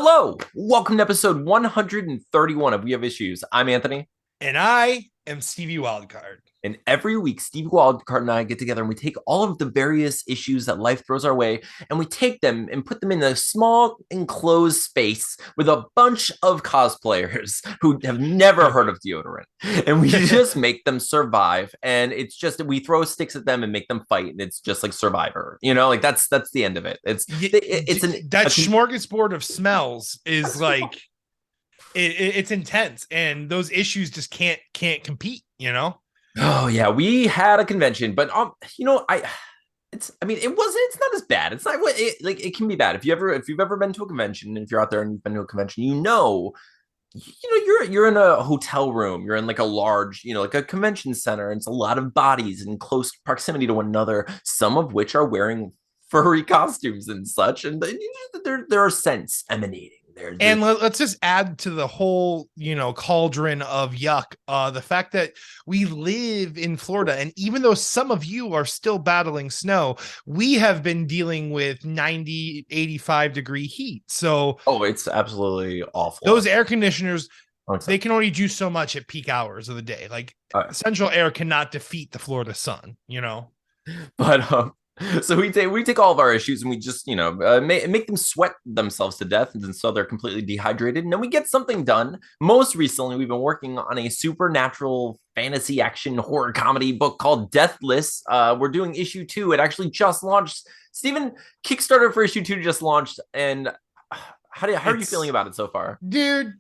Hello, welcome to episode 131 of We Have Issues. I'm Anthony. And I am Stevie Wildcard. And every week, Steve Wildcard and I get together and we take all of the various issues that life throws our way and we take them and put them in a small enclosed space with a bunch of cosplayers who have never heard of deodorant. And we just make them survive. And it's just, we throw sticks at them and make them fight. And it's just like Survivor, like that's the end of it. That smorgasbord of smells is like, it's intense. And those issues just can't compete. Oh yeah, we had a convention, but it's not as bad. It's not it can be bad. If you've ever been to a convention, if you're out there and you've been to a convention, you're in a hotel room, you're in like a large, like a convention center, and it's a lot of bodies in close proximity to one another, some of which are wearing furry costumes and such, and there are scents emanating. And let's just add to the whole, cauldron of yuck, the fact that we live in Florida. And even though some of you are still battling snow, we have been dealing with 90, 85-degree heat. So, it's absolutely awful. Those air conditioners, they can only do so much at peak hours of the day. Like central air cannot defeat the Florida sun, But, so we take all of our issues and we just make them sweat themselves to death, and so they're completely dehydrated, and then we get something done. Most recently, we've been working on a supernatural fantasy action horror comedy book called Deathless. We're doing issue 2. It actually just launched. Steven, Kickstarter for issue 2 just launched, and how are you feeling about it so far, dude?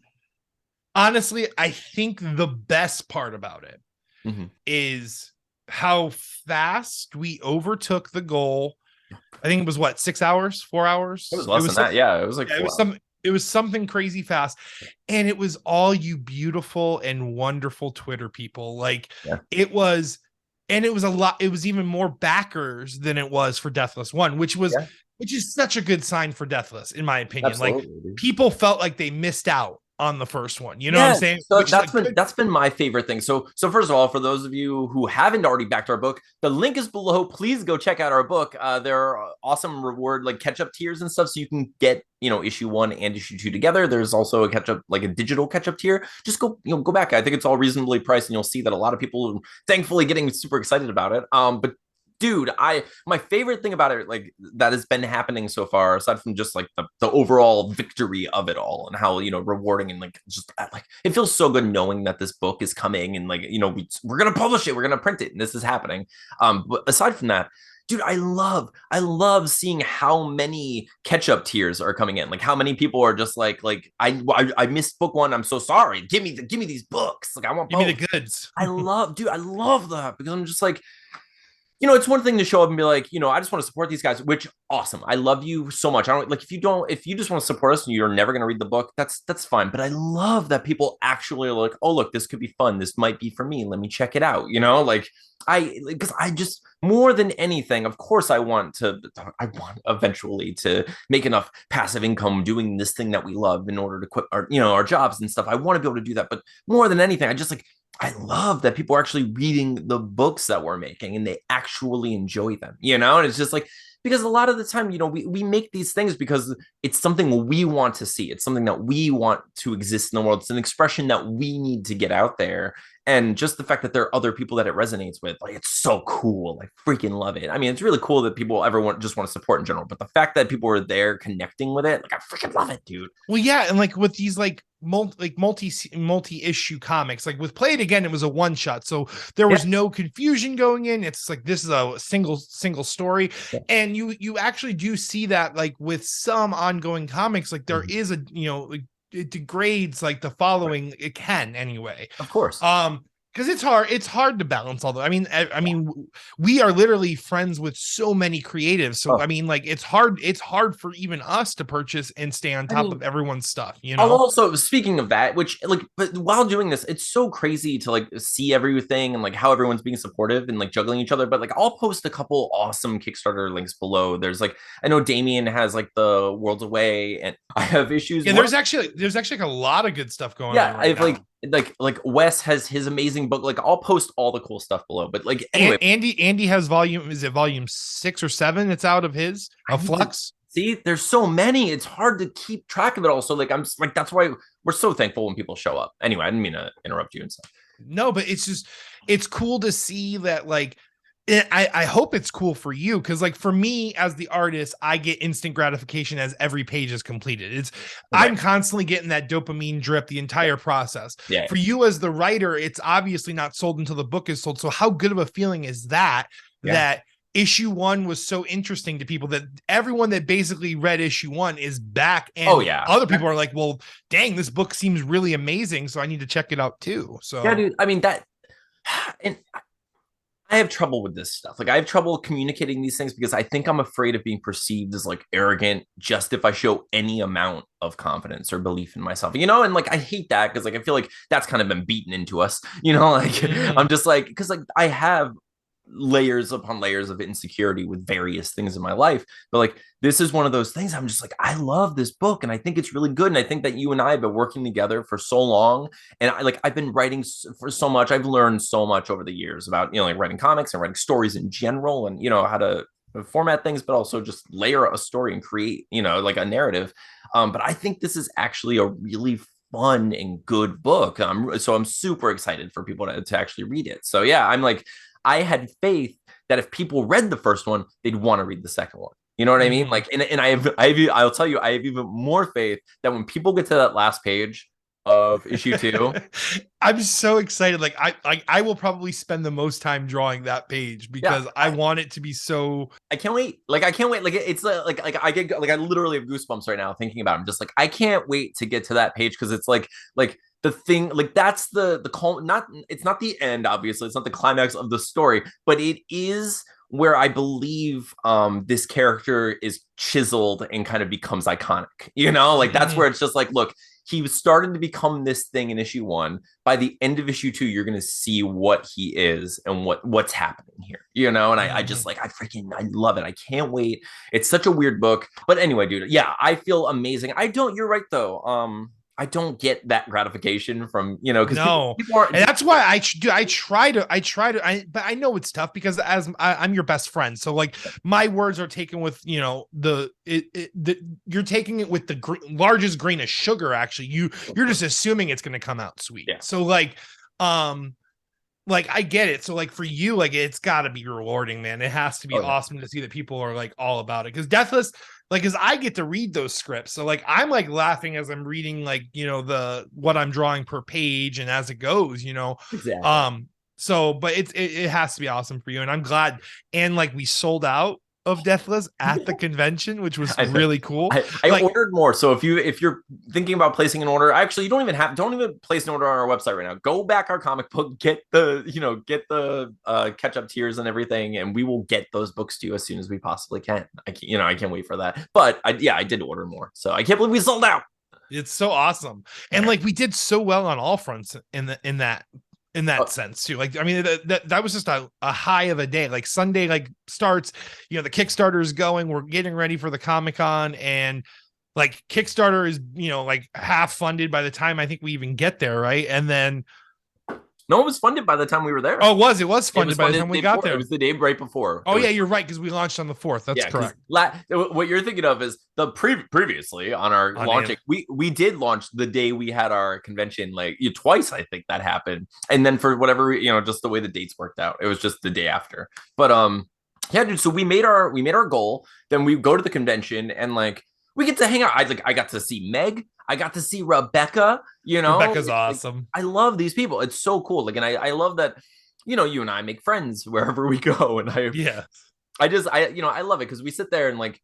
Honestly, I think the best part about it is how fast we overtook the goal. I think it was 6 hours, 4 hours. It was less than that. Yeah, it was like it was something crazy fast, and it was all you beautiful and wonderful Twitter people. It was a lot. It was even more backers than it was for Deathless 1, which is such a good sign for Deathless, in my opinion. Absolutely, dude. People felt like they missed out on the first one, what I'm saying? So that's been my favorite thing. So first of all, for those of you who haven't already backed our book, the link is below. Please go check out our book. There are awesome reward catch-up tiers and stuff, so you can get issue 1 and issue 2 together. There's also a catch-up, a digital catch-up tier. Just go back. I think it's all reasonably priced, and you'll see that a lot of people are thankfully getting super excited about it. But dude, my favorite thing about it, that has been happening so far, aside from just the overall victory of it all and how rewarding and it feels so good knowing that this book is coming and we're gonna publish it, we're gonna print it, and this is happening. But aside from that, dude, I love seeing how many catch-up tiers are coming in. How many people are just I missed book 1. I'm so sorry. Give me these books. I want both. Give me the goods. I love that, because I'm just it's one thing to show up and be I just want to support these guys, which awesome. I love you so much. I don't if you just want to support us and you're never going to read the book, that's fine. But I love that people actually are oh, look, this could be fun. This might be for me. Let me check it out. Because I just, more than anything, of course, I want eventually to make enough passive income doing this thing that we love in order to quit our jobs and stuff. I want to be able to do that. But more than anything, I love that people are actually reading the books that we're making and they actually enjoy them, and it's just because a lot of the time, we make these things because it's something we want to see. It's something that we want to exist in the world. It's an expression that we need to get out there. And just the fact that there are other people that it resonates with, it's so cool. I freaking love it. I mean, it's really cool that people just want to support in general. But the fact that people are there connecting with it, I freaking love it, dude. Well, yeah, and with these multi-issue comics, with Play It Again, it was a one shot, so there was no confusion going in. It's this is a single story, and you actually do see that with some ongoing comics, there is a it degrades the following. It can anyway, of course, because it's hard to balance all the. I mean, we are literally friends with so many creatives, so it's hard for even us to purchase and stay on top of everyone's stuff. Also, speaking of that, but while doing this, it's so crazy to see everything and how everyone's being supportive and juggling each other. But I'll post a couple awesome Kickstarter links below. There's I know Damien has the Worlds Away, and I have issues. Yeah, there's actually a lot of good stuff going on. Right now. Wes has his amazing book. I'll post all the cool stuff below. But anyway, Andy has volume 6 or 7? It's out of his Flux. See, there's so many. It's hard to keep track of it all. So like I'm just, like that's why we're so thankful when people show up. Anyway, I didn't mean to interrupt you and stuff. No, but it's just it's cool to see that like I hope it's cool for you because like for me as the artist, I get instant gratification as every page is completed. It's Right. I'm constantly getting that dopamine drip the entire process. Yeah. For you as the writer, it's obviously not sold until the book is sold. So how good of a feeling is that Yeah. that issue one was so interesting to people that everyone that basically read issue one is back and Oh yeah. other people are like, well, dang, this book seems really amazing, so I need to check it out too. So Yeah, dude. I mean that, and I have trouble with this stuff. Like I have trouble communicating these things because I think I'm afraid of being perceived as like arrogant just if I show any amount of confidence or belief in myself. And like I hate that because like I feel like that's kind of been beaten into us. Like I'm just like because like I have layers upon layers of insecurity with various things in my life, but like this is one of those things I'm just like I love this book and I think it's really good, and I think that you and I have been working together for so long, and I've been writing for so much. I've learned so much over the years about like writing comics and writing stories in general, and how to format things, but also just layer a story and create like a narrative. But I think this is actually a really fun and good book. So I'm super excited for people to actually read it. So yeah, I'm like I had faith that if people read the first one, they'd want to read the second one. You know what I mean? Like, and I'll tell you, I have even more faith that when people get to that last page of issue 2, I'm so excited. Like I will probably spend the most time drawing that page because I want it to be so. I can't wait. Like I can't wait. Like it's like I get like I literally have goosebumps right now thinking about it. I'm just like I can't wait to get to that page because it's like the thing, like that's the not, it's not the end, obviously it's not the climax of the story, but it is where I believe this character is chiseled and kind of becomes iconic, like that's where it's just like, look, he was starting to become this thing in issue 1. By the end of issue 2, you're going to see what he is and what's happening here, and I just like, I love it. I can't wait. It's such a weird book, but anyway, dude, yeah, I feel amazing. You're right though. I don't get that gratification from, because people and that's why I try to, but I know it's tough because as I'm your best friend. So like my words are taken with, you're taking it with the largest grain of sugar. Actually, you're just assuming it's going to come out sweet. Yeah. So like I get it. So like for you, like it's got to be rewarding, man. It has to be awesome to see that people are like all about it. Because Deathless, like, as I get to read those scripts, so like I'm like laughing as I'm reading, like the what I'm drawing per page and as it goes, Exactly. So but it has to be awesome for you, and I'm glad. And like we sold out of Deathless at the convention, which was really cool. I ordered more. So if you're thinking about placing an order, actually, you don't even place an order on our website right now. Go back our comic book, get the catch up tiers and everything, and we will get those books to you as soon as we possibly can. I can't wait for that. But I did order more, so I can't believe we sold out. It's so awesome, and like we did so well on all fronts in that sense too. Like, I mean, that was just a high of a day. Like Sunday, like starts, the Kickstarter is going, we're getting ready for the Comic-Con, and like Kickstarter is, like half funded by the time I think we even get there. Right. And then no, it was funded by the time we were there. Oh, it was funded by the time we got there. It was the day right before. Oh yeah, you're right, because we launched on the 4th. That's correct. What you're thinking of is the previously on our launching. We did launch the day we had our convention, like twice. I think that happened, and then for whatever just the way the dates worked out, it was just the day after. But yeah, dude. So we made our goal. Then we go to the convention and like we get to hang out. I got to see Meg. I got to see Rebecca, Rebecca's awesome. I love these people. It's so cool. Like, and I love that, you and I make friends wherever we go. And I love it because we sit there and like,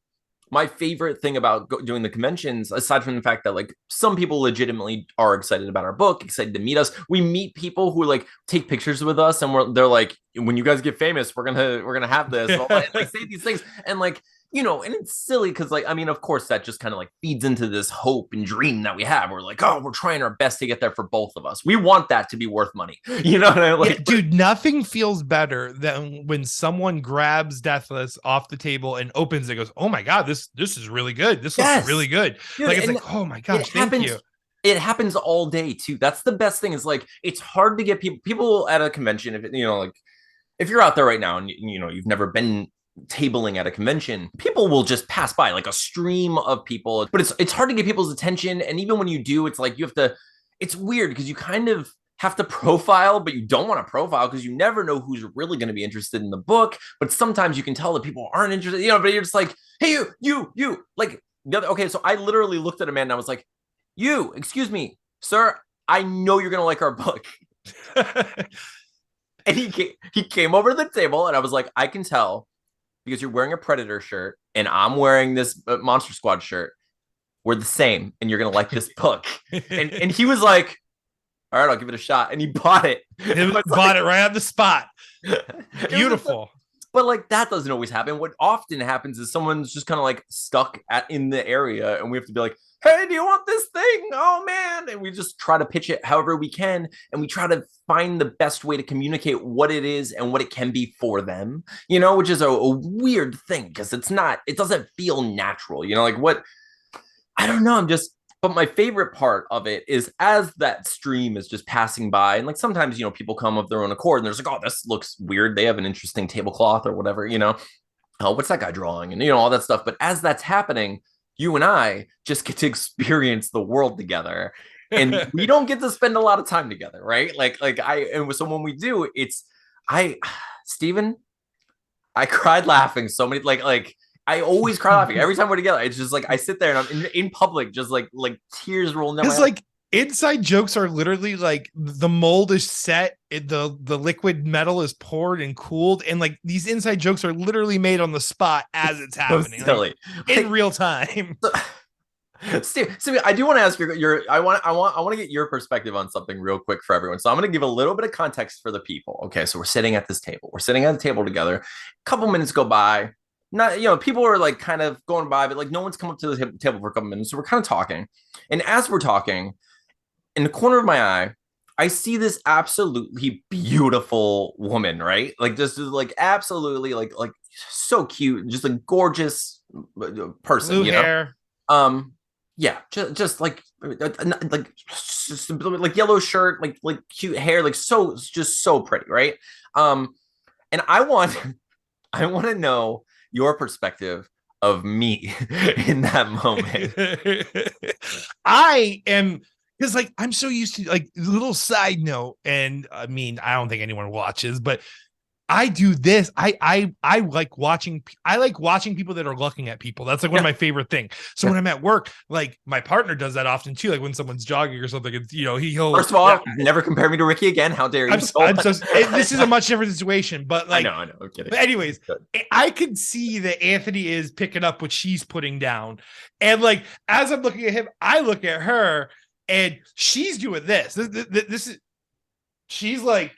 my favorite thing about doing the conventions, aside from the fact that like some people legitimately are excited about our book, excited to meet us, we meet people who like take pictures with us, and they're like, when you guys get famous, we're gonna have this, and like say these things, and like. And it's silly because, like, I mean, of course, that just kind of like feeds into this hope and dream that we have. We're like, oh, we're trying our best to get there for both of us. We want that to be worth money. Like, dude, nothing feels better than when someone grabs Deathless off the table and opens it, goes, oh my God, this is really good. This looks really good. Dude, like, it's like, oh my gosh, thank you. It happens all day too. That's the best thing, is like, it's hard to get people at a convention. If like, if you're out there right now and you've never been tabling at a convention, people will just pass by, like a stream of people. But it's hard to get people's attention. And even when you do, it's like you have to, it's weird because you kind of have to profile, but you don't want to profile because you never know who's really going to be interested in the book. But sometimes you can tell that people aren't interested, but you're just like, hey, you, like the other, okay. So I literally looked at a man and I was like, excuse me, sir, I know you're going to like our book. And he came over to the table and I was like, I can tell because you're wearing a Predator shirt and I'm wearing this Monster Squad shirt. We're the same and you're going to like this book. And he was like, all right, I'll give it a shot. And he bought it. Bought it right on the spot. Beautiful. But like that doesn't always happen. What often happens is someone's just kind of like stuck in the area and we have to be like, hey, do you want this thing? Oh man. And we just try to pitch it however we can. And we try to find the best way to communicate what it is and what it can be for them, which is a weird thing because it doesn't feel natural, like what, I don't know. But my favorite part of it is as that stream is just passing by, and like sometimes, people come of their own accord and there's like, oh, this looks weird. They have an interesting tablecloth or whatever, oh, what's that guy drawing? And, all that stuff. But as that's happening, you and I just get to experience the world together. And we don't get to spend a lot of time together, right? So when we do, Steven, I cried laughing so many, I always cry laughing every time we're together. It's just like I sit there and I'm in public, just like tears rolling down. Because like inside jokes are literally like the mold is set, the liquid metal is poured and cooled, and like these inside jokes are literally made on the spot as it's happening, so silly. In real time. Steve, I do want to ask I want to get your perspective on something real quick for everyone. So I'm going to give a little bit of context for the people. Okay, so we're sitting at this table. We're sitting at the table together. A couple minutes go by. Not, people are like kind of going by, but like no one's come up to the table for a couple minutes. So we're kind of talking. And as we're talking, in the corner of my eye, I see this absolutely beautiful woman, right? Like this is like absolutely like so cute, just a gorgeous person. Blue hair. Yeah, just like yellow shirt, like cute hair, like just so pretty, right? And I want to know your perspective of me in that moment. I am, because like I'm so used to, like, little side note, and I mean I don't think anyone watches, but I do this. I like watching. I like watching people that are looking at people. That's like one of my favorite things. So when I'm at work, like my partner does that often too. Like when someone's jogging or something, it's, he'll. First of all, never compare me to Ricky again. How dare you? This is a much different situation, but like I know. I'm kidding. But anyways, I could see that Anthony is picking up what she's putting down, and like as I'm looking at him, I look at her, and she's doing this. This is. She's like.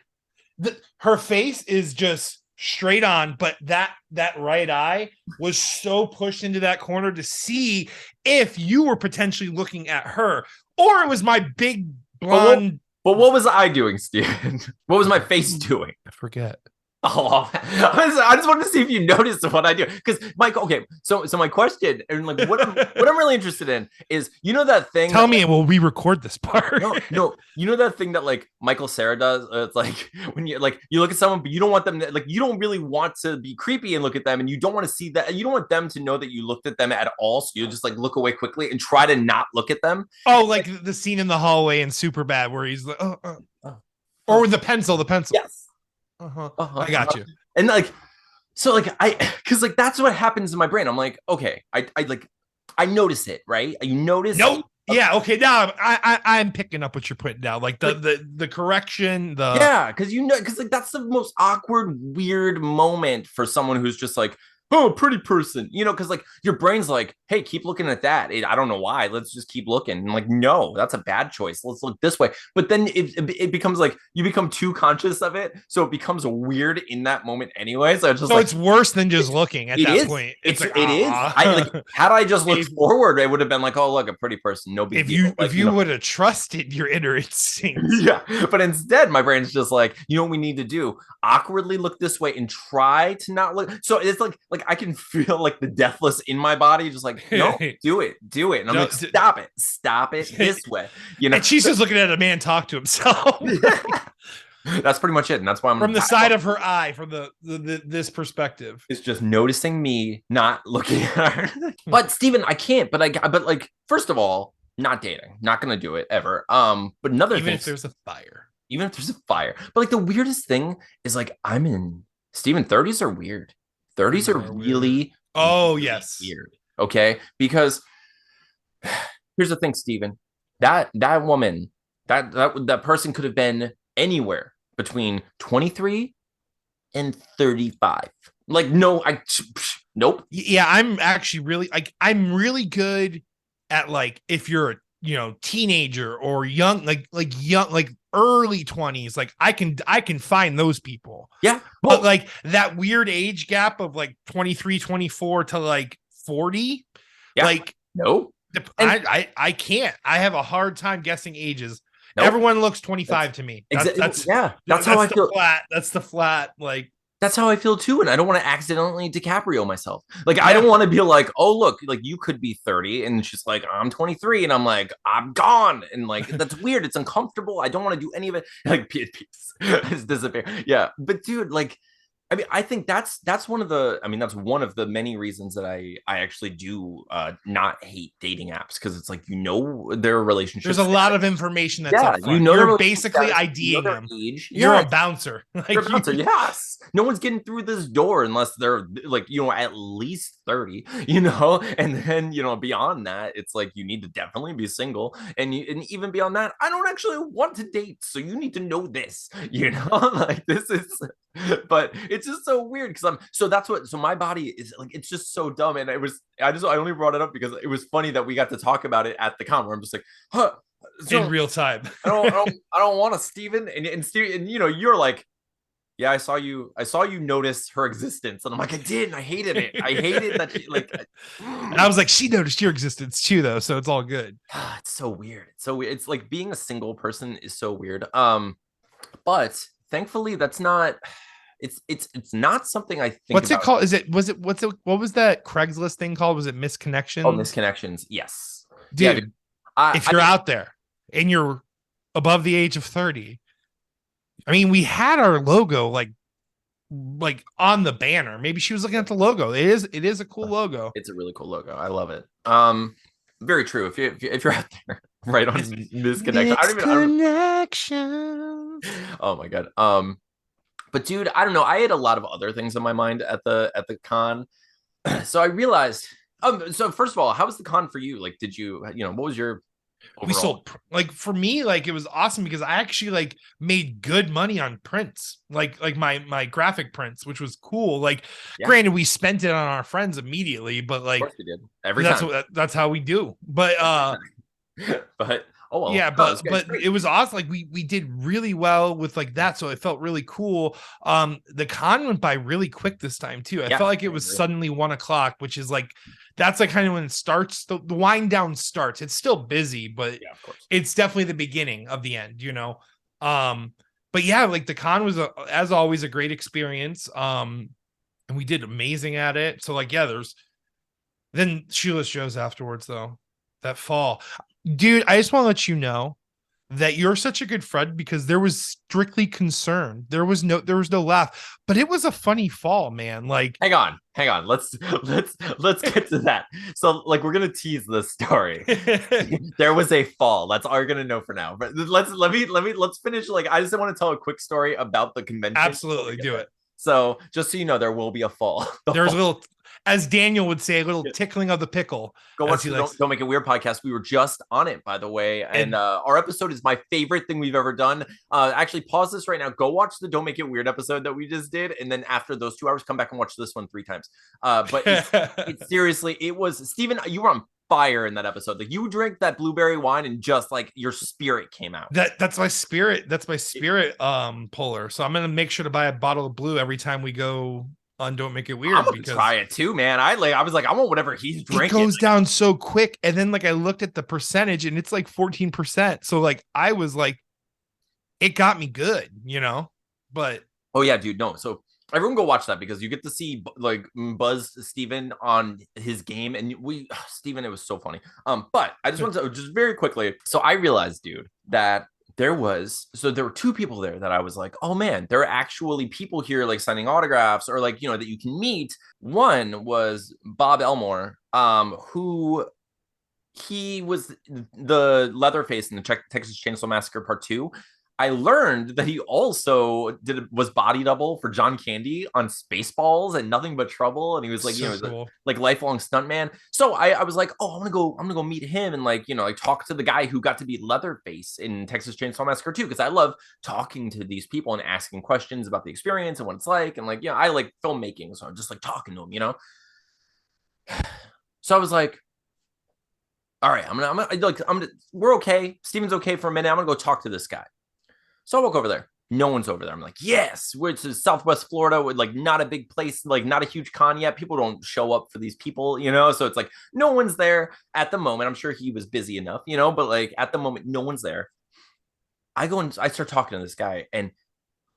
Her face is just straight on, but that right eye was so pushed into that corner to see if you were potentially looking at her, or it was my big blonde. But what was I doing, Steven? What was my face doing? I forget. Oh, I just wanted to see if you noticed what I do. Because Mike, okay, so my question and like what I'm really interested in is that thing. Tell me, and we'll re-record this part. No, that thing that like Michael Cera does. It's like when you look at someone, but you don't want them to, like, you don't really want to be creepy and look at them, and you don't want to see that. You don't want them to know that you looked at them at all. So you just like look away quickly and try to not look at them. Oh, like the scene in the hallway in Superbad where he's like, or with the pencil. Yes. I got you. And like, so like because like that's what happens in my brain. I'm like, okay, I notice it, right? You notice. Nope. Yeah. Okay. Now I'm picking up what you're putting down, like the correction. Because like that's the most awkward, weird moment for someone who's just like, oh, pretty person, because like your brain's like, hey, keep looking at that. I don't know why. Let's just keep looking. And like, no, that's a bad choice. Let's look this way. But then it becomes like you become too conscious of it, so it becomes weird in that moment anyway. So it's worse than just looking at that point. It is. I like had I just looked forward, it would have been like, oh, look, a pretty person, no big deal. If you would have trusted your inner instincts. Yeah, but instead, my brain's just like, what we need to do? Awkwardly look this way and try to not look. So it's like I can feel like the deathless in my body, just like, no, do it. And I'm like, stop it this way. And she's just looking at a man talk to himself. That's pretty much it. And that's why from the side of her eye, from the this perspective. It's just noticing me, not looking at her. But Steven, I can't. But like, first of all, not dating, not gonna do it ever. But another even thing, if there's a fire, even if there's a fire. But like the weirdest thing is like I'm in Steven. 30s are weird. 30s are really, oh really yes, weird. Okay, because here's the thing, Steven. That woman, that person could have been anywhere between 23 and 35. Like, no, nope. Yeah, I'm actually really like, I'm really good at like, if you're a, you know, teenager or young, like young, like early 20s, like I can find those people. Yeah. Well, but like that weird age gap of like 23, 24 to like 40. Yeah. Like, no. I can't. I have a hard time guessing ages. Nope. Everyone looks 25 to me. That's how I feel. That's the flat, like, that's how I feel too. And I don't want to accidentally DiCaprio myself. Like, I don't want to be like, oh, look, like you could be 30. And she's like, I'm 23. And I'm like, I'm gone. And like, that's weird. It's uncomfortable. I don't want to do any of it. Like, peace. It's disappear. Yeah. But dude, like, I mean, I think that's one of the many reasons that I actually do not hate dating apps, because it's like, you know, their relationships. There's a lot of information that's up front. You know, you're basically IDing them. Age. You're a bouncer. Like, you're a bouncer. Yes. No one's getting through this door unless they're like, you know, at least 30, you know, and then, you know, beyond that, it's like you need to definitely be single, and even beyond that, I don't actually want to date, so you need to know this, you know, like this is. But it's just so weird because so my body is like, it's just so dumb. And I only brought it up because it was funny that we got to talk about it at the con, where I'm just like, huh, so, in real time. I don't want to, Steven. And Steven, and you know, you're like, yeah, I saw you notice her existence. And I'm like, I did, and I hated it. I hated that she, like, and I was like, she noticed your existence too, though, so it's all good. It's so weird. It's so weird. It's like being a single person is so weird. But thankfully that's not, it's not something I think. What's it called? What was that Craigslist thing called? Was it Misconnections? Oh, Misconnections. Yes. Dude, yeah, dude. If you're out there and you're above the age of 30, I mean, we had our logo like on the banner. Maybe she was looking at the logo. It is a cool logo. It's a really cool logo. I love it. Very true. If you're out there, right on Misconnection. Oh my god. But dude, I don't know. I had a lot of other things in my mind at the con. So I realized, so first of all, how was the con for you? Like, did you know, what was your overall? We sold, like, for me, like, it was awesome because I actually like made good money on prints, like my graphic prints, which was cool. Like, yeah. Granted, we spent it on our friends immediately, but like, of course we did. Every time. That's how we do. But but oh well, yeah, but it was awesome. Like, we did really well with like that, so it felt really cool. The con went by really quick this time too. I felt like it was suddenly 1 o'clock, which is like, that's like kind of when it starts, the wind down starts. It's still busy, but yeah, of course, it's definitely the beginning of the end, you know. But yeah, like the con was as always a great experience. And we did amazing at it. So like, yeah, there's then shoeless Joe's afterwards though. That fall. Dude, I just want to let you know that you're such a good friend because there was strictly concern. There was no laugh, but it was a funny fall, man. Like, hang on. Let's get to that. So like, we're going to tease this story. There was a fall. That's all you're going to know for now. But let's finish. Like, I just want to tell a quick story about the convention. Absolutely. Do it. So just so you know, there will be a fall. There's a little, as Daniel would say, a little tickling of the pickle. Go watch the Don't Make It Weird podcast. We were just on it, by the way. And our episode is my favorite thing we've ever done. Actually, pause this right now. Go watch the Don't Make It Weird episode that we just did. And then after those 2 hours, come back and watch this one 3 times. But it's seriously, it was, Steven, you were on fire in that episode. Like, you drank that blueberry wine and just like your spirit came out. That's my spirit. That's my spirit puller. So I'm going to make sure to buy a bottle of blue every time we go on Don't Make It Weird. I'm gonna try it too, man. I was like, I want whatever he's drinking. It goes down so quick, and then like I looked at the percentage, and it's like 14%. So like I was like, it got me good, you know. But oh yeah, dude, no. So everyone go watch that because you get to see like Buzz Steven on his game, and Steven, it was so funny. But I just wanted to just very quickly. So I realized, dude, that there were two people there that I was like, oh man, there are actually people here like signing autographs or like, that you can meet. One was Bob Elmore, who he was the Leatherface in the Texas Chainsaw Massacre Part 2. I learned that he also was body double for John Candy on Spaceballs and Nothing But Trouble, and he was like, So cool. like lifelong stuntman. So I was like, oh, I'm gonna go meet him and like like talk to the guy who got to be Leatherface in Texas Chainsaw Massacre 2, because I love talking to these people and asking questions about the experience and what it's like, and like I like filmmaking, so I'm just like talking to them. So I was like, all right, we're okay. Steven's okay for a minute. I'm gonna go talk to this guy. So I walk over there. No one's over there. I'm like, yes, we're to Southwest Florida with like not a big place, like not a huge con yet. People don't show up for these people, So it's like no one's there at the moment. I'm sure he was busy enough, but like at the moment, no one's there. I go and I start talking to this guy, and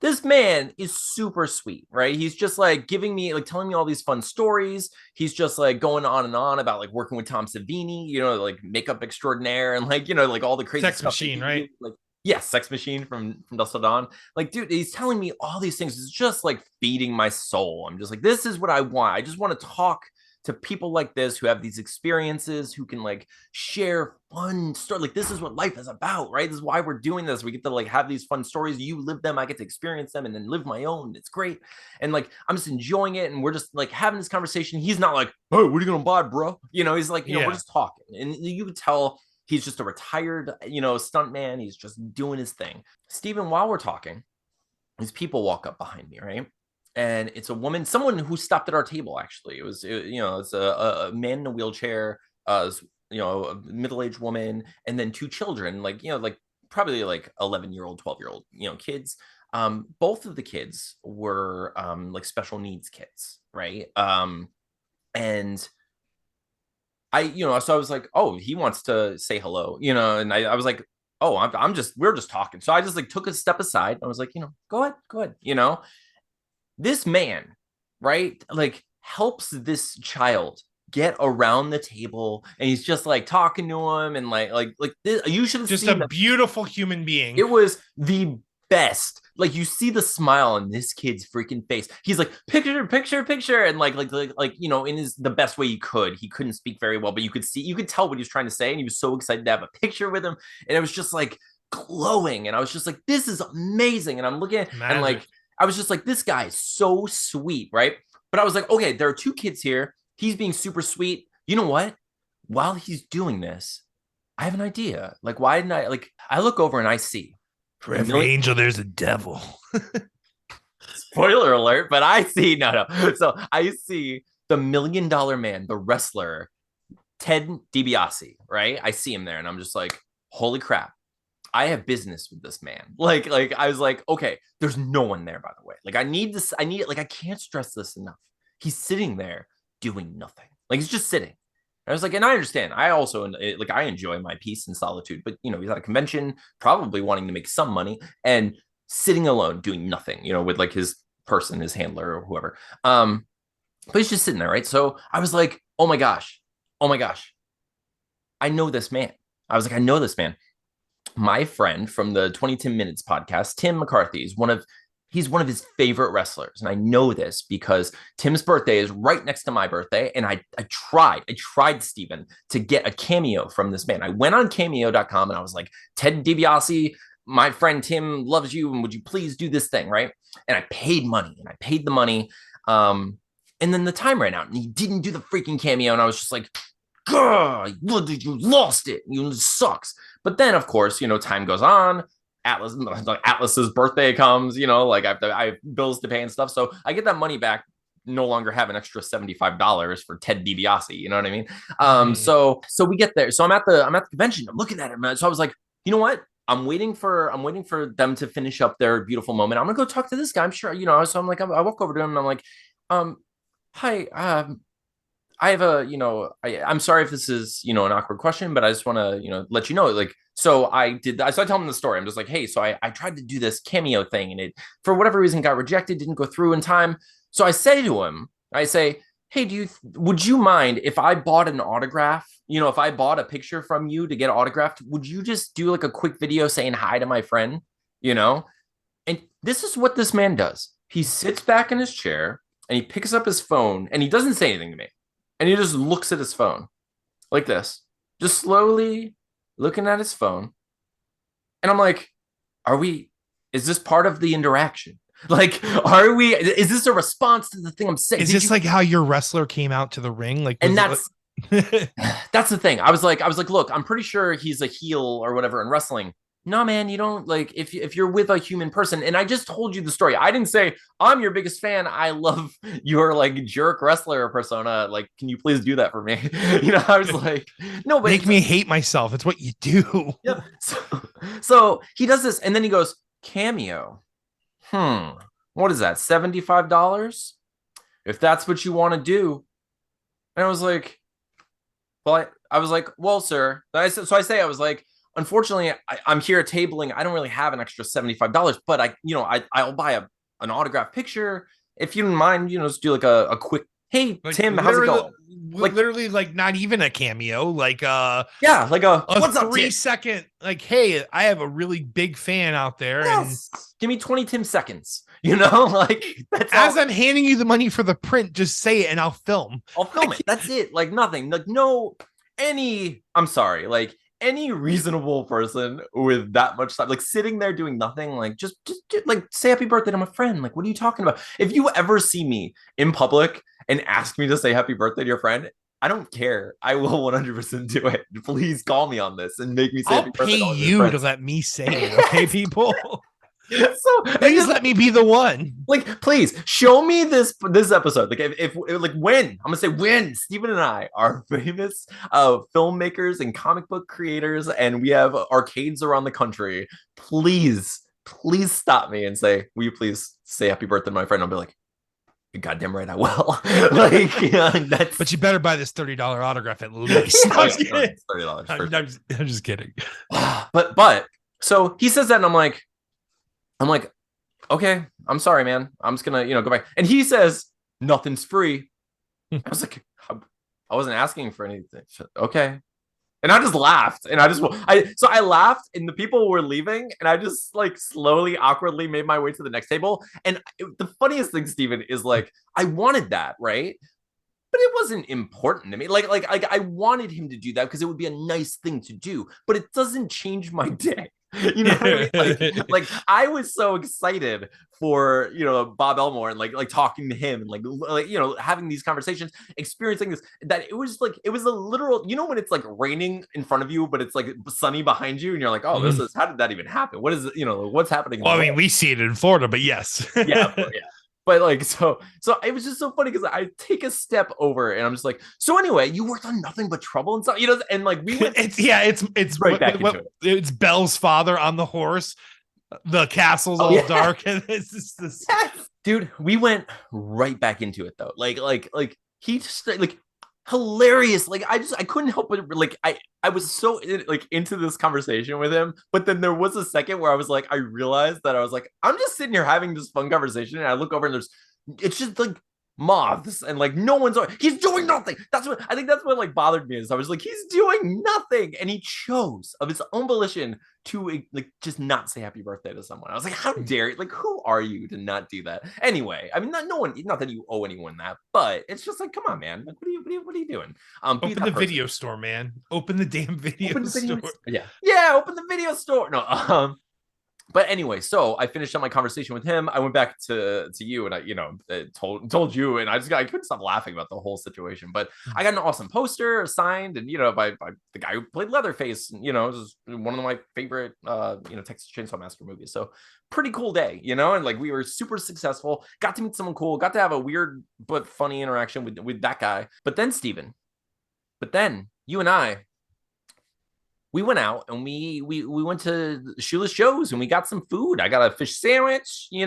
this man is super sweet, right? He's just like giving me, like telling me all these fun stories. He's just like going on and on about like working with Tom Savini, like makeup extraordinaire, and like, like all the crazy Sex stuff machine, right? Like, yes, Sex Machine from Dusk Till Dawn. Like, dude, he's telling me all these things. It's just like feeding my soul. I'm just like, this is what I want. I just want to talk to people like this who have these experiences, who can like share fun stories. Like, this is what life is about, right? This is why we're doing this. We get to like have these fun stories. You live them, I get to experience them, and then live my own. It's great. And like, I'm just enjoying it. And we're just like having this conversation. He's not like, hey, what are you gonna buy, bro? He's like, we're just talking. And you could tell he's just a retired, stuntman. He's just doing his thing. Steven, while we're talking, these people walk up behind me, right? And it's a woman, someone who stopped at our table. Actually, it's a man in a wheelchair, a middle-aged woman, and then two children, like probably like 11-year-old, 12-year-old, kids. Both of the kids were like special needs kids, right? And so I was like, oh, he wants to say hello, and I was like, oh, we're just talking. So I just like took a step aside. I was like, go ahead, This man, right, like helps this child get around the table, and he's just like talking to him, and like this, you should have just seen a beautiful human being. It was the best. Like, you see the smile on this kid's freaking face. He's like, picture, and like in the best way he could. He couldn't speak very well, but you could tell what he was trying to say, and he was so excited to have a picture with him, and it was just like glowing, and I was just like, this is amazing. And I'm looking at, and like, I was just like, this guy is so sweet, right? But I was like, okay, there are two kids here. He's being super sweet. You know what? While he's doing this, I have an idea. Like, why didn't I look over and I see, for every angel, there's a devil. Spoiler alert, but I see, no. So I see the $1 Million Man, the wrestler, Ted DiBiase, right? I see him there, and I'm just like, holy crap. I have business with this man. Like I was like, okay, there's no one there, by the way. Like, I need it. Like, I can't stress this enough. He's sitting there doing nothing. Like, he's just sitting. I was like, and I understand. I also like, I enjoy my peace and solitude, but he's at a convention, probably wanting to make some money, and sitting alone, doing nothing, with like his person, his handler or whoever. But he's just sitting there, right? So I was like, oh my gosh. I know this man. I was like, I know this man. My friend from the 2010 Minutes podcast, Tim McCarthy, he's one of his favorite wrestlers. And I know this because Tim's birthday is right next to my birthday. And I tried, Steven, to get a cameo from this man. I went on cameo.com and I was like, Ted DiBiase, my friend Tim loves you, and would you please do this thing, right? And I paid money, and I paid the money. And then the time ran out, and he didn't do the freaking cameo. And I was just like, God, you lost it. It sucks. But then, of course, time goes on. Atlas's birthday comes. Like, I have bills to pay and stuff. So I get that money back. No longer have an extra $75 for Ted DiBiase. You know what I mean? So we get there. So I'm at the convention. I'm looking at him. So I was like, you know what? I'm waiting for them to finish up their beautiful moment. I'm gonna go talk to this guy. I'm sure, So I'm like, I walk over to him and I'm like, hi, I have I'm sorry if this is, an awkward question, but I just want to, let you know, like, so I did that. So I tell him the story. I'm just like, hey, so I tried to do this cameo thing, and it, for whatever reason, got rejected, didn't go through in time. So I say to him, hey, would you mind if I bought an autograph? You know, if I bought a picture from you to get autographed, would you just do like a quick video saying hi to my friend? You know? And this is what this man does. He sits back in his chair and he picks up his phone and he doesn't say anything to me. And he just looks at his phone like this, just slowly looking at his phone. And I'm like, is this part of the interaction? Like, is this a response to the thing I'm saying? Is this like how your wrestler came out to the ring? Like, and that's the thing. I was like, look, I'm pretty sure he's a heel or whatever in wrestling. No, man, you don't like if you're with a human person. And I just told you the story. I didn't say I'm your biggest fan. I love your like jerk wrestler persona. Like, can you please do that for me? You know, I was like, no, but make me hate myself. It's what you do. Yeah. So he does this, and then he goes, Cameo. What is that? $75? If that's what you want to do. And I was like, well, I was like, well, sir. I was like, unfortunately, I'm here tabling. I don't really have an extra $75, but I'll buy an autograph picture. If you don't mind, just do like a quick, hey, like, Tim, how's it going? Like literally like not even a cameo, like yeah, like a what's 3-second, like, hey, I have a really big fan out there. Yes. And give me 20 Tim seconds, like as I'm handing you the money for the print, just say it and I'll film it. That's it. Like nothing, like I'm sorry, like any reasonable person with that much time, like sitting there doing nothing, like just like say happy birthday to my friend. Like, what are you talking about? If you ever see me in public and ask me to say happy birthday to your friend, I don't care. I will 100% do it. Please call me on this and make me say I'll happy birthday. I'll pay you to let me say it, okay, people? So please let me be the one. Like, please show me this episode. Like, if when I'm gonna say when Steven and I are famous filmmakers and comic book creators, and we have arcades around the country, please stop me and say, will you please say happy birthday to my friend? I'll be like, you're goddamn right, I will. Like, but you better buy this $30 autograph at least. $30. I'm just kidding. But so he says that, and I'm like, okay, I'm sorry, man. I'm just gonna, go back. And he says, nothing's free. I was like, I wasn't asking for anything. Okay. And I just laughed. And I laughed, and the people were leaving, and I just like slowly, awkwardly made my way to the next table. And the funniest thing, Steven, is like, I wanted that, right? But it wasn't important to me. Like I wanted him to do that because it would be a nice thing to do, but it doesn't change my day. You know what I mean? Like I was so excited for Bob Elmore and like talking to him and like having these conversations, experiencing this, that it was a literal, when it's like raining in front of you but it's like sunny behind you and you're like, oh, this is, how did that even happen? What is it, what's happening? Well, I mean, we see it in Florida, but yes. Yeah. But like, so it was just so funny because I take a step over and I'm just like, so anyway, you worked on Nothing But Trouble and stuff, and like we went. It's right back into it. It's Belle's father on the horse. The castle's all dark, and it's just this. Dude, we went right back into it though. Like he just like hilarious. Like I couldn't help but like I was so into this conversation with him, but then there was a second where I was like, I realized that I was like, I'm just sitting here having this fun conversation, and I look over and it's just like moths and like no one's he's doing nothing. That's what like bothered me, is I was like, he's doing nothing, and he chose of his own volition to like just not say happy birthday to someone. I was like, how dare you? Like, who are you to not do that? Anyway, I mean, not that you owe anyone that, but it's just like, come on, man. Like, what are you doing? Open the video store, man. Open the damn video store. Yeah, open the video store. No, but anyway, so I finished up my conversation with him. I went back to you, and I told you, and I couldn't stop laughing about the whole situation. But I got an awesome poster signed, and by the guy who played Leatherface. It was one of my favorite Texas Chainsaw Massacre movies. So pretty cool day, and like we were super successful. Got to meet someone cool. Got to have a weird but funny interaction with that guy. But then you and I. We went out and we went to Shoeless Joe's and we got some food. I got a fish sandwich, you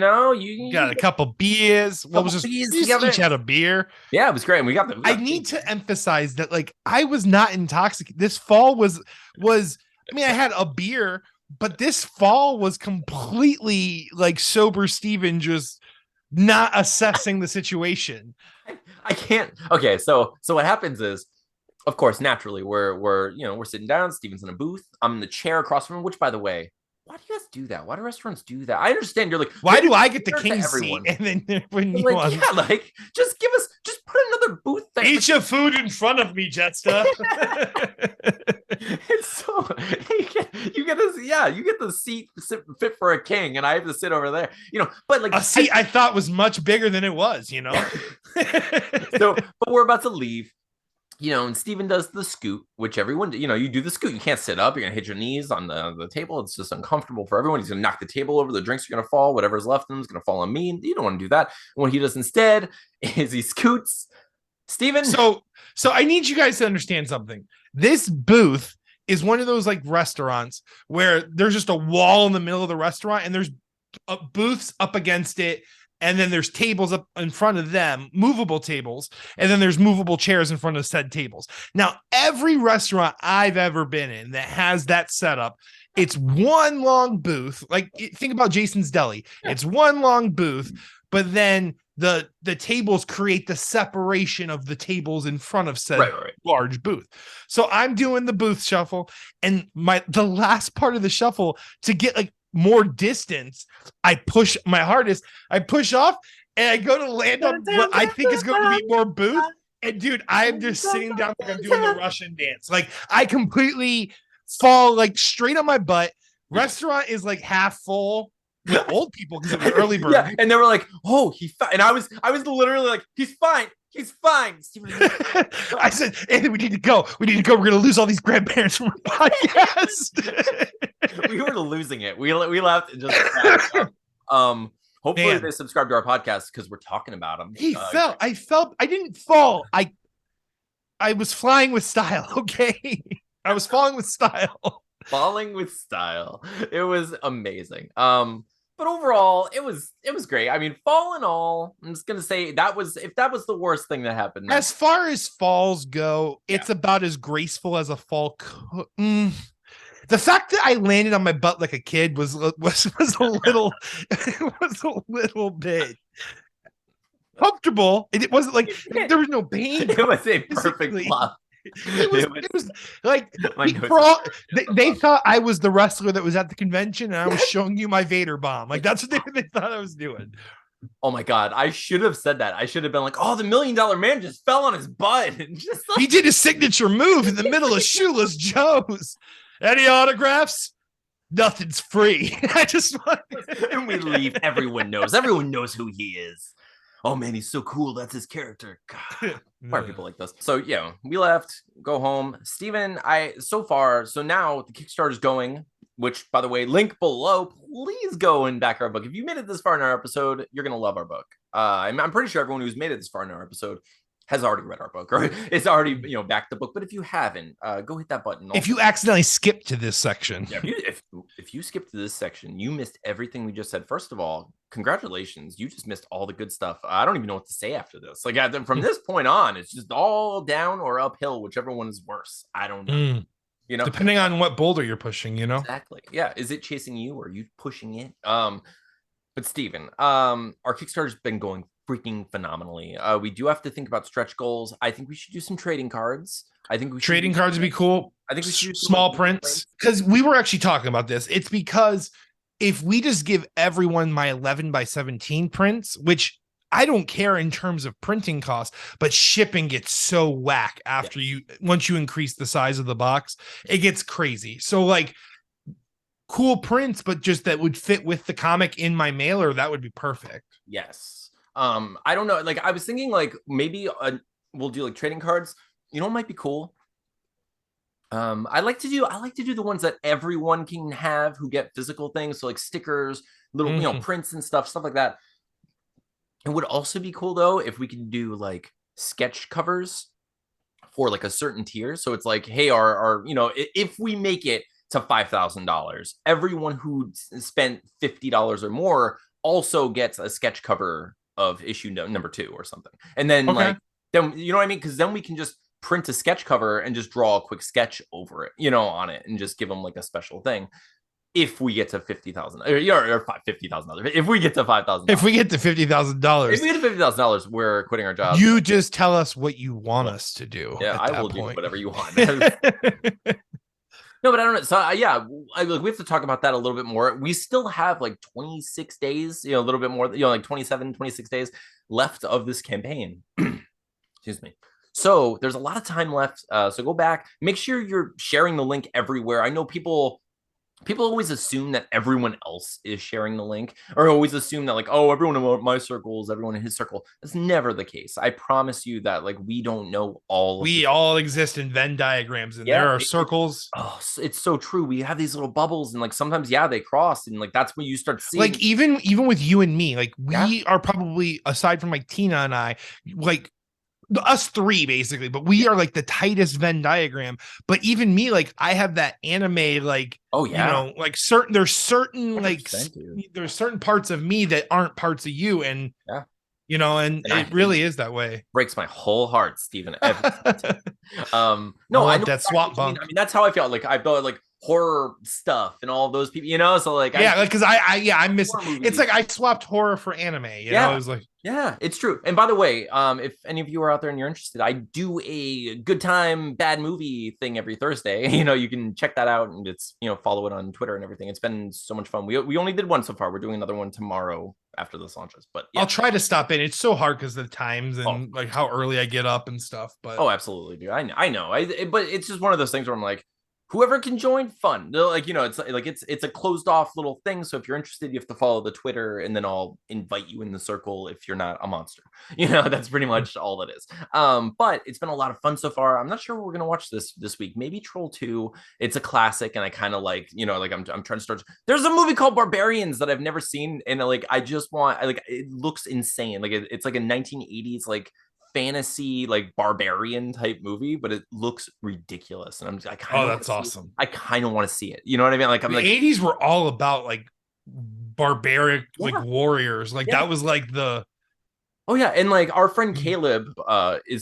got a couple beers. What was this? Each had a beer. Yeah, it was great. And we got I need to emphasize that, like, I was not intoxicated. This fall was. I mean, I had a beer, but this fall was completely like sober. Steven just not assessing the situation. I can't. Okay, so what happens is, of course, naturally, we're sitting down. Steven's in a booth. I'm in the chair across from him. Which, by the way, why do you guys do that? Why do restaurants do that? I understand you're like, Why do I get the fair to king's seat everyone. and then when But you like, on yeah, like just put another booth there. eat your food in front of me, Jesta? It's so you get this, yeah, you get the seat fit for a king, and I have to sit over there, But like A seat I thought was much bigger than it was, so, but we're about to leave. And Steven does the scoot, which everyone, you do the scoot. You can't sit up. You're going to hit your knees on the table. It's just uncomfortable for everyone. He's going to knock the table over. The drinks are going to fall. Whatever's left of them is going to fall on me. You don't want to do that. And what he does instead is he scoots. Steven. So I need you guys to understand something. This booth is one of those like restaurants where there's just a wall in the middle of the restaurant and there's booths up against it. And then there's tables up in front of them, movable tables. And then there's movable chairs in front of said tables. Now, every restaurant I've ever been in that has that setup, it's one long booth. Like, think about Jason's Deli. Yeah. It's one long booth, but then the tables create the separation of the tables in front of said large booth. So I'm doing the booth shuffle, and the last part of the shuffle to get like more distance, I push my hardest. I push off and I go to land on what I think is going to be more booth. And dude, I'm just sitting down like I'm doing the Russian dance. Like I completely fall like straight on my butt. Restaurant is like half full with old people because it was early bird. Yeah, and they were like, "Oh, and I was literally like, "He's fine. He's fine." I said, "Anthony, we need to go. We need to go. We're gonna lose all these grandparents from our podcast." We were losing it. We left and just hopefully they subscribe to our podcast because we're talking about them. I didn't fall. I was flying with style. Okay. I was falling with style. Falling with style. It was amazing. But overall, it was great. I mean, fall in all, I'm just gonna say if that was the worst thing that happened. As far as falls go, it's about as graceful as a fall. The fact that I landed on my butt like a kid was a little bit comfortable. It wasn't like there was no pain. It was a perfect flop. It was like they thought I was the wrestler that was at the convention and I was showing you my Vader bomb. Like that's what they thought I was doing. Oh my God. I should have said that. I should have been like, "Oh, the $1 Million Man just fell on his butt." And just he did his signature move in the middle of Shoeless Joe's. Any autographs? Nothing's free. I just want and we leave. Everyone knows who he is. Oh man, he's so cool. That's his character. God, why are people like this? So yeah, we left, go home. Steven, so now the Kickstarter's going, which by the way, link below. Please go and back our book. If you made it this far in our episode, you're gonna love our book. I'm pretty sure everyone who's made it this far in our episode has already read our book, or it's already backed the book. But if you haven't, go hit that button. If you accidentally skip to this section, if you skip to this section, you missed everything we just said. First of all, congratulations, you just missed all the good stuff. I don't even know what to say after this. Like from this point on, it's just all down or uphill, whichever one is worse. I don't know. Depending on what boulder you're pushing, exactly. Yeah, is it chasing you or are you pushing it? But Steven, our Kickstarter's been going freaking phenomenally. We do have to think about stretch goals. I think we should do some trading cards. Trading cards would be cool. I think we should do small prints because we were actually talking about this. It's because if we just give everyone my 11 by 17 prints, which I don't care in terms of printing costs, but shipping gets so whack after once you increase the size of the box, it gets crazy. So like cool prints, but just that would fit with the comic in my mailer, that would be perfect. Yes. I don't know. Like I was thinking, like maybe we'll do like trading cards. It might be cool. I like to do the ones that everyone can have who get physical things. So like stickers, little prints and stuff like that. It would also be cool though if we could do like sketch covers for like a certain tier. So it's like, hey, our if we make it to $5,000, everyone who spent $50 or more also gets a sketch cover of issue number 2 or something. And then then you know what I mean? Because then we can just print a sketch cover and just draw a quick sketch over it, on it, and just give them like a special thing. if we get to 50,000 or $50,000, if we get to $5,000, If we get to $50,000, if we get to $50,000, we're quitting our jobs. You just tell us what you want us to do. Yeah, at I that will point. do whatever you want. No, but I don't know. So yeah, we have to talk about that a little bit more. We still have like 26 days, a little bit more, like 27, 26 days left of this campaign. Excuse me. So there's a lot of time left. So go back, make sure you're sharing the link everywhere. I know people always assume that everyone else is sharing the link, or always assume that like, oh, everyone in my circle is everyone in his circle. That's never the case. I promise you that like we don't know all. We all exist in Venn diagrams, and there are circles. It's so true. We have these little bubbles, and like sometimes, they cross, and like that's when you start seeing. Like even with you and me, like we are probably, aside from like Tina and I, like us three basically, but we are like the tightest Venn diagram. But even me, like I have that anime, like like there's certain there's certain parts of me that aren't parts of you, and and it really is that way. Breaks my whole heart, Stephen. No, I know that swap bunk. I mean, that's how I felt. Like I felt like horror stuff and all those people, so like because I miss it's like I swapped horror for anime, you know. It was like it's true. And by the way, if any of you are out there and you're interested, I do a good time bad movie thing every Thursday. You can check that out, and it's follow it on Twitter and everything. It's been so much fun. We only did one so far. We're doing another one tomorrow after this launches, but I'll try to stop in. It's so hard because of the times and like how early I get up and stuff, but absolutely, dude. I know. But it's just one of those things where I'm like, whoever can join, fun. Like, it's like it's a closed off little thing. So if you're interested, you have to follow the Twitter, and then I'll invite you in the circle if you're not a monster. That's pretty much all it is. But it's been a lot of fun so far. I'm not sure what we're gonna watch this week. Maybe Troll 2. It's a classic, and I kind of like, like I'm trying to start. There's a movie called Barbarians that I've never seen, and like I just want, like, it looks insane. Like it's like a 1980s like fantasy like barbarian type movie, but it looks ridiculous, and I kind of that's awesome. I kind of want to see it. You know what I mean? Like the 80s were all about like barbaric like warriors. Like that was like the and like our friend Caleb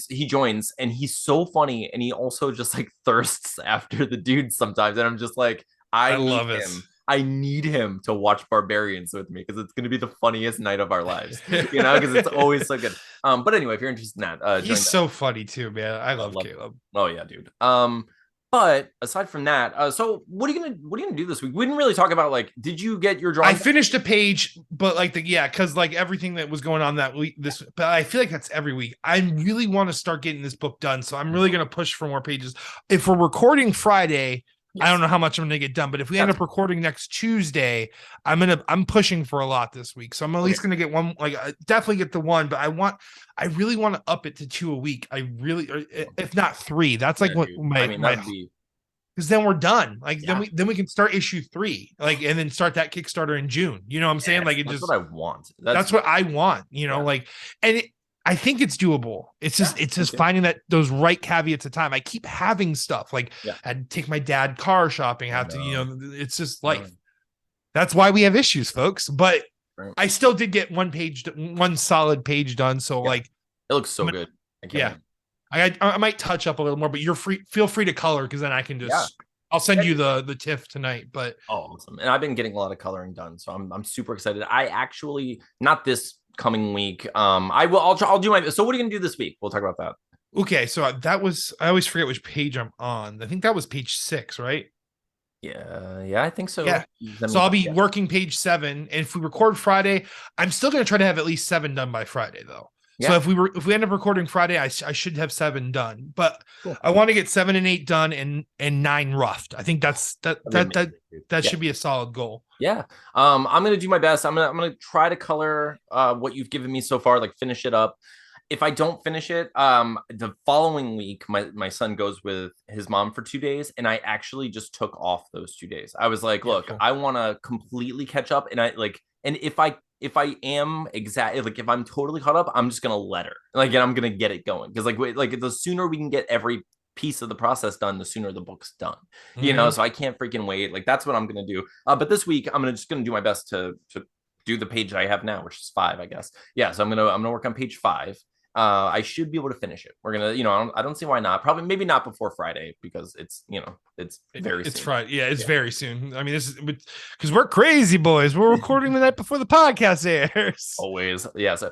he joins, and he's so funny, and he also just like thirsts after the dude sometimes, and I'm just like, I love him. I need him to watch Barbarians with me, because it's going to be the funniest night of our lives, because it's always so good. But anyway, if you're interested in that, he's so funny too, man. I love Caleb. Oh yeah, dude. But aside from that, so what are you gonna do this week? We didn't really talk about, like, did you get your drawing? I finished a page, but like because like everything that was going on that week, but I feel like that's every week. I really want to start getting this book done, so I'm really gonna push for more pages. If we're recording Friday, I don't know how much I'm gonna get done, but if we end up recording next Tuesday, I'm pushing for a lot this week. So I'm at least gonna get one, like definitely get the one, but I really want to up it to 2 a week. I really, if not 3. That's like what because then we're done. Like then we can start issue 3, like, and then start that Kickstarter in June. You know what I'm saying? Like that's what I want. That's what I want. Like, and I think it's doable. It's just finding those right caveats of time. I keep having stuff like I had to take my dad car shopping. It's just life. That's why we have issues, folks. But I still did get one solid page done. So like, it looks so good. I might touch up a little more, but feel free to color, because then I can just I'll send you the TIFF tonight. But awesome. And I've been getting a lot of coloring done, so I'm super excited. I actually, not this coming week, I'll do my. So what are you gonna do this week? We'll talk about that. Okay, so I always forget which page I'm on. I think that was page 6, right? Yeah, I think so. Yeah. So I'll be working page 7, and if we record Friday, I'm still gonna try to have at least 7 done by Friday, though. So if we end up recording Friday, I should have 7 done, but I want to get 7 and 8 done and 9 roughed. I think that should be a solid goal. Yeah. I'm gonna do my best. I'm gonna try to color what you've given me so far, like finish it up. If I don't finish it, the following week, my son goes with his mom for 2 days, and I actually just took off those 2 days. I was like, look, I want to completely catch up, and if I am exactly, like, if I'm totally caught up, I'm just gonna let her, like, and I'm gonna get it going, because like the sooner we can get every piece of the process done, the sooner the book's done. So I can't freaking wait. Like, that's what I'm gonna do. But this week I'm just gonna do my best to do the page that I have now, which is 5, I guess. Yeah, so I'm gonna work on page 5. I should be able to finish it. We're gonna, I don't see why not. Probably maybe not before Friday, because it's It's very It's soon. Friday. Yeah, it's very soon. I mean, this is because we're crazy boys. We're recording the night before the podcast airs. Always. Yeah. So,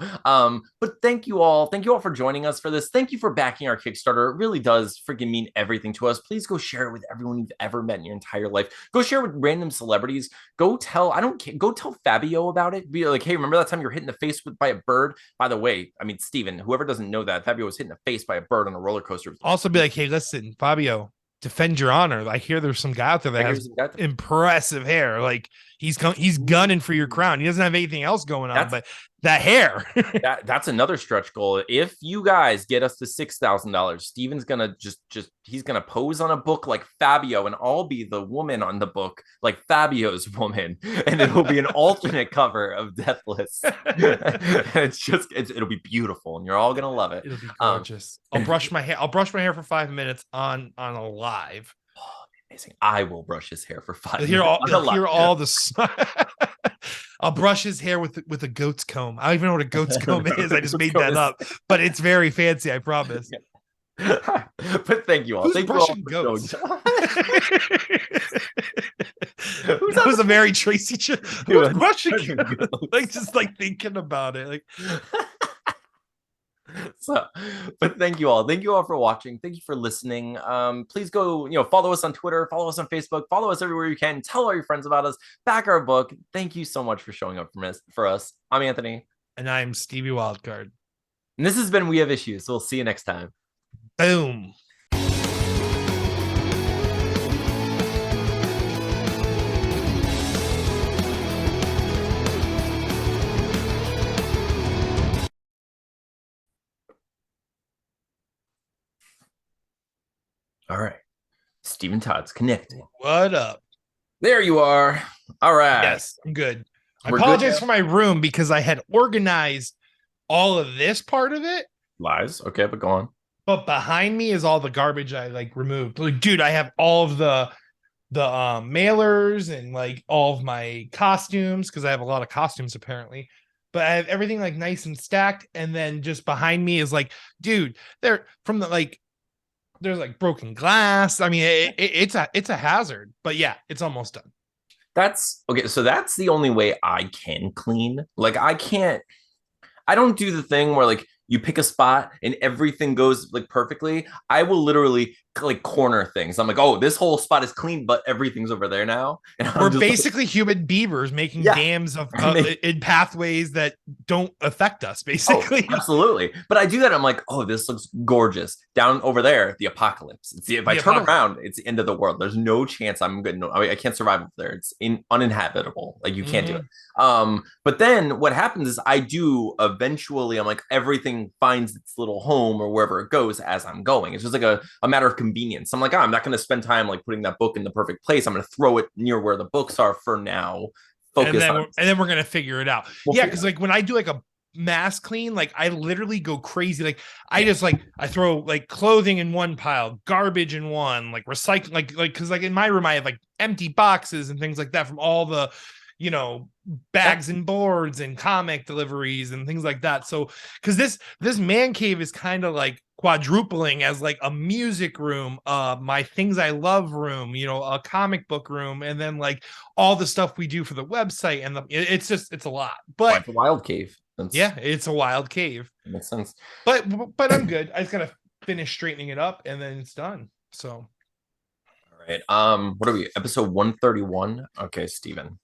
but thank you all. Thank you all for joining us for this. Thank you for backing our Kickstarter. It really does freaking mean everything to us. Please go share it with everyone you've ever met in your entire life. Go share it with random celebrities. Go tell, I don't care, go tell Fabio about it. Be like, hey, remember that time you were hit in the face by a bird? By the way, I mean, Steven, whoever doesn't know that, Fabio was hit in the face by a bird on a roller coaster. Also be like, hey, listen, Fabio, defend your honor. I hear there's some guy out there that has impressive hair. Like he's gunning for your crown. He doesn't have anything else going on, but that hair. That's another stretch goal. If you guys get us to $6,000, Steven's gonna just he's gonna pose on a book like Fabio, and I'll be the woman on the book like Fabio's woman, and it'll be an alternate cover of Deathless. It'll be beautiful, and you're all gonna love it. It'll be gorgeous. I'll brush my hair for 5 minutes on a live. Oh, amazing! I will brush his hair for 5 minutes. You'll hear all the. I'll brush his hair with a goat's comb. I don't even know what a goat's comb is. I just made that up, but it's very fancy. I promise. But thank you all. Who's thank brushing you all goats? That was a very Tracy. Who's brushing goats? Like just like thinking about it. Like. So, but thank you all for watching. Thank you for listening. Please go, follow us on Twitter, follow us on Facebook, follow us everywhere you can, tell all your friends about us, back our book. Thank you so much for showing up for us. I'm Anthony, and I'm Stevie Wildcard, and this has been We Have Issues. So we'll see you next time. Boom. All right. Stephen Todd's connecting. What up? There you are. All right. Yes, I'm good. I apologize for my room because I had organized all of this part of it. Lies. Okay, but go on. But behind me is all the garbage I removed. Like, dude, I have all of the mailers and like all of my costumes because I have a lot of costumes apparently. But I have everything like nice and stacked, and then just behind me is like, dude, they're from the like. There's like broken glass. I mean, it's a hazard, but yeah, it's almost done. That's okay. So that's the only way I can clean. Like I don't do the thing where like you pick a spot and everything goes like perfectly. I will literally like corner things. I'm like, oh, this whole spot is clean, but everything's over there now. And we're basically like, human beavers making dams of in pathways that don't affect us, basically. Oh, absolutely. But I do that. I'm like, oh, this looks gorgeous. Down over there, the apocalypse. If I turn around, it's the end of the world. There's no chance I'm good. No, I can't survive up there. It's uninhabitable. Like you can't do it. But then what happens is I do eventually, I'm like, everything finds its little home or wherever it goes as I'm going. It's just like a matter of convenience. I'm like, I'm not going to spend time like putting that book in the perfect place. I'm going to throw it near where the books are for now. And then we're going to figure it out. Because like when I do like a mass clean, like I literally go crazy. Like I just like I throw like clothing in one pile, garbage in one, like recycle, like because like in my room I have like empty boxes and things like that from all the bags and boards and comic deliveries and things like that. So because this man cave is kind of like quadrupling as like a music room, my things I love room, a comic book room, and then like all the stuff we do for the website, and it's a lot. But it's a wild cave. It's a wild cave. That makes sense. But I'm good. I just gotta finish straightening it up and then it's done. So all right. What are we? Episode 131. Okay, Steven.